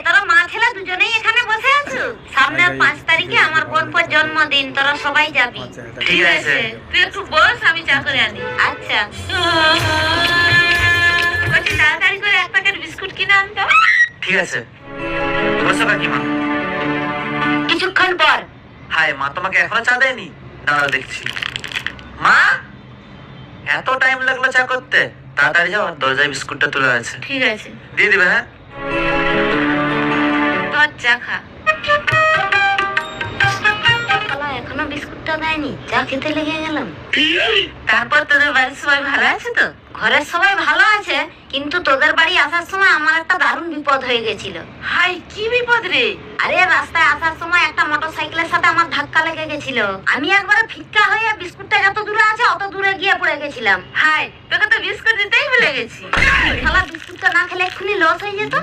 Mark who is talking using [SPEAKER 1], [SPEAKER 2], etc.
[SPEAKER 1] তোরা মা ছেলে দুজনেই এখানে বসে আছো? সামনের 5 তারিখে আমার বোনপোর জন্মদিন, তোরা সবাই যাবি।
[SPEAKER 2] ঠিক আছে, তুই একটু বস, আমি চা করে আনি।
[SPEAKER 1] আচ্ছা।
[SPEAKER 2] বলছি তাড়াতাড়ি করে 1 প্যাকেট বিস্কুট কিনে আনতো।
[SPEAKER 3] ঠিক আছে, বসো কাকিমা।
[SPEAKER 1] কিছুক্ষণ পর।
[SPEAKER 3] হাই মা, তোমাকে এখনো চা দেয়নি? দাঁড়াও দেখছি। মা, এত টাইম লাগলো চা করতে? তাড়াতাড়ি যাও, দরজায় বিস্কুটটা তুলে আছে।
[SPEAKER 2] ঠিক আছে,
[SPEAKER 3] দিয়ে দিবে? হ্যাঁ,
[SPEAKER 2] তোর চা খা।
[SPEAKER 1] শালা এখনো বিস্কুটটা দেয়নি, চা খেতে লেগে গেলাম।
[SPEAKER 2] তারপর তোদের বাড়ির সবাই ভালো আছে তো?
[SPEAKER 1] ঘরের সবাই ভালো আছে, কিন্তু তোদের বাড়ি আসার সময় আমার একটা দারুণ বিপদ হয়ে গেছিল।
[SPEAKER 2] হাই, কি বিপদ রে?
[SPEAKER 1] আরে রাস্তায় আসার সময় একটা মোটরসাইকেলের সাথে আমার ধাক্কা লেগে গেছিল। আমি একবারে ফিক্কা হয়ে বিস্কুটটা যত দূরে আছে অত দূরে গিয়ে পড়ে গেছিলাম।
[SPEAKER 2] হাই, তোকে তো বিস্কুট দিতেই ভুলে গেছি।
[SPEAKER 1] শালা বিস্কুটটা না খেলে এক্ষুনি লস হয়ে যেত।